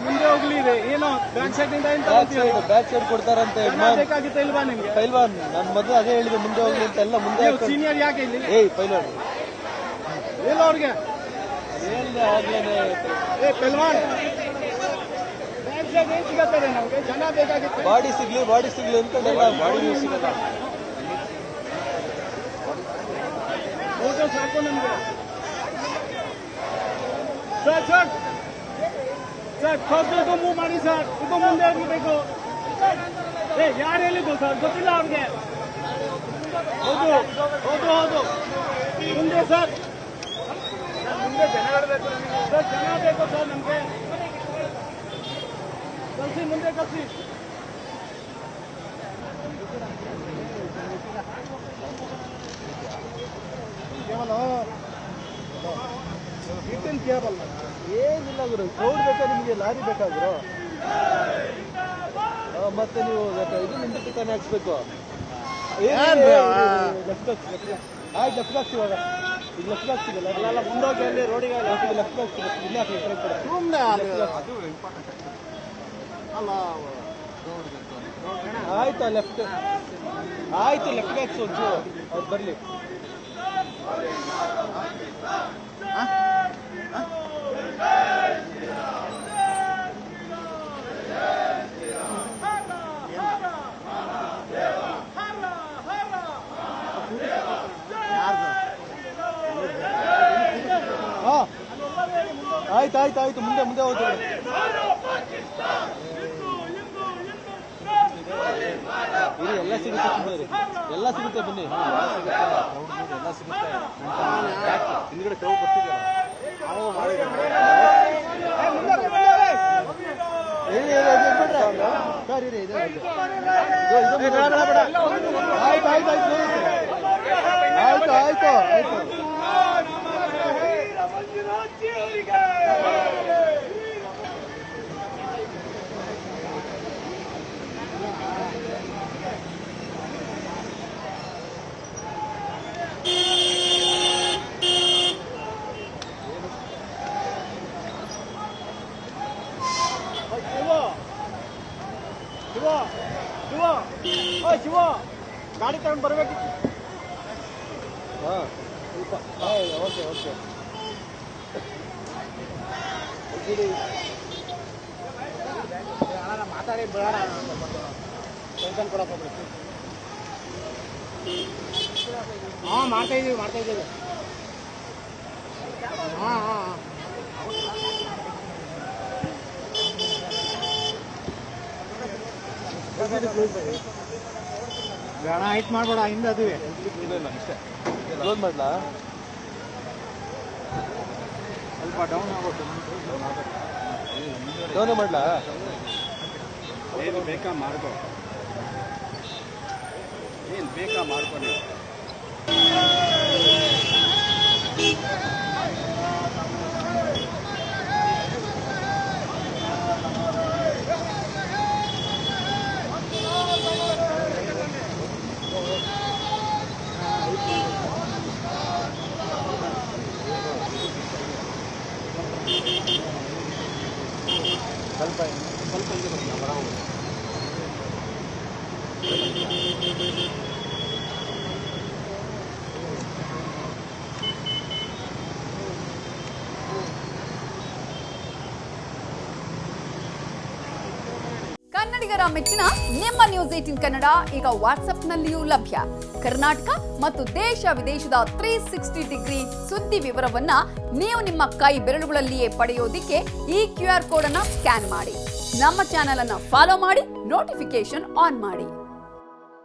ಮುಂದೆ ಹೋಗ್ಲಿ ಏನೋ ಬ್ಯಾಕ್ ಸೈಡ್ ಬ್ಯಾಕ್ ಸೈಡ್ ಕೊಡ್ತಾರಂತೆ ಬೇಕಾಗಿತ್ತು ಇಲ್ವಾ ನಿಮ್ಗೆ? ಪೈಲ್ವಾನ್ ನಾನು ಮೊದಲು ಅದೇ ಹೇಳಿದೆ ಮುಂದೆ ಹೋಗ್ಲಿ ಅಂತ ಎಲ್ಲ ಮುಂದೆ ಸೀನಿಯರ್ ಯಾಕೆ ಇಲ್ಲಿ? ಪೈಲ್ವಾನ್ ಇಲ್ಲ ಅವ್ರಿಗೆ ಆಗ್ಲೇನೆ ಪೈಲ್ವಾನ್ ಬ್ಯಾಕ್ ಸೈಡ್ ಏನ್ ಸಿಗತ್ತದೆ ನಮ್ಗೆ? ಜನ ಬೇಕಾಗಿತ್ತು. ಬಾಡಿ ಸಿಗ್ಲಿ ಅಂತಲ್ಲ ಬಾಡಿ ಸಿಗಲ್ಲ. ಫೋಟೋ ಸಾಕು ನಮ್ಗೆ. ಸರ್ ಸರ್ ಸರ್ ಇದು ಮೂವ್ ಮಾಡಿ ಸರ್. ಇದು ಮುಂದೆ ಹೋಗ್ಬೇಕು. ಯಾರು ಹೇಳಿದ್ದು ಸರ್? ಗೊತ್ತಿಲ್ಲ ಅವ್ರಿಗೆ. ಹೌದು ಮುಂದೆ ಸರ್. ಮುಂದೆ ಜನ ಬೇಕು ಸರ್. ಜನ ಬೇಕು ಸರ್ ನಮ್ಗೆ. ಕಲ್ಸಿ ಮುಂದೆ ಕಲ್ಸಿ. ಕೇವಲ ಕೇವಲ ಏನಿಲ್ಲ ಗುರು, ಕ್ರೌಡ್ ಬೇಕಾ ನಿಮಗೆ? ಲಾರಿ ಬೇಕಾದ್ರು ಮತ್ತೆ ನೀವು ಇದು ನಿಂದು ತಾನೇ ಹಾಕ್ಸ್ಬೇಕು. ಆಯ್ತು ಲೆಫ್ಟ್ ಹಾಕ್ಸಿ ಇವಾಗ. ಈಗ ಲೆಫ್ಟ್ ಹಾಕ್ಸಿಗಲ್ಲ ಅಲ್ಲ ಮುಂದೋಗಿ ಅಲ್ಲಿ ರೋಡಿಗೆ ಲೆಫ್ಟ್ ಹಾಕ್ಸಿ. ಇಲ್ಲ ಸುಮ್ಮನೆ ಅಲ್ಲ. ಆಯ್ತು ಲೆಫ್ಟ್ ಹಾಕ್ಸಿ ಒಂಚೂರು ಅವ್ರು ಬರಲಿ. ಆಯ್ತು ಮುಂದೆ ಹೋಗ್ತೀವಿ. ಇರಿ ಎಲ್ಲ ಸಿಗುತ್ತೆ ಸುಮ್ಮನೆ, ಎಲ್ಲ ಸಿಗುತ್ತೆ ಬನ್ನಿ. ಎಲ್ಲ ಸಿಗುತ್ತೆ ಹಿಂದ್ಗಡೆ ಕ್ರೌಡ್ ಬರ್ತಿದ್ಯಲ್ಲ. ಆಯ್ತು ಶಿವ ಗಾಡಿ ತಗೊಂಡು ಬರ್ಬೇಕಿತ್ತು. ಓಕೆ ಮಾತಾಡಿ ಬೇಡ ಟೆನ್ಷನ್ ಕೊಡಪ್ಪ. ಮಾಡ್ತಾ ಇದ್ದೀವಿ. ಬೇಡ ಹೈಟ್ ಮಾಡ್ಬೇಡ, ಹಿಂದೆ ಅದುವೆ ಇಷ್ಟೇ. ಕ್ಲೋಸ್ ಮಾಡ್ಲಾ? ಸ್ವಲ್ಪ ಡೌನ್ ಆಗೋದು. ಡೌನ್ ಮಾಡ್ಲಾ? ಏನು ಬೇಕಾ ಮಾಡ್ಕೊ ನೀವು. ಸ್ವಲ್ಪ ಹಿಂದೆ ಬರ್ತೀನಿ ಹೊರ ಹೋಗಿ. ಕನ್ನಡಿಗರ ಮೆಚ್ಚಿನ ನಿಮ್ಮ ನ್ಯೂಸ್ 18 ಕನ್ನಡ ಈಗ ವಾಟ್ಸ್ಆಪ್ನಲ್ಲಿಯೂ ಲಭ್ಯ. ಕರ್ನಾಟಕ ಮತ್ತು ದೇಶ ವಿದೇಶದ 360 ಡಿಗ್ರಿ ಸುದ್ದಿ ವಿವರವನ್ನ ನೀವು ನಿಮ್ಮ ಕೈ ಬೆರಳುಗಳಲ್ಲಿಯೇ ಪಡೆಯೋದಿಕ್ಕೆ ಈ QR ಕೋಡ್ ಅನ್ನು ಸ್ಕ್ಯಾನ್ ಮಾಡಿ. ನಮ್ಮ ಚಾನೆಲ್ ಅನ್ನು ಫಾಲೋ ಮಾಡಿ, ನೋಟಿಫಿಕೇಶನ್ ಆನ್ ಮಾಡಿ.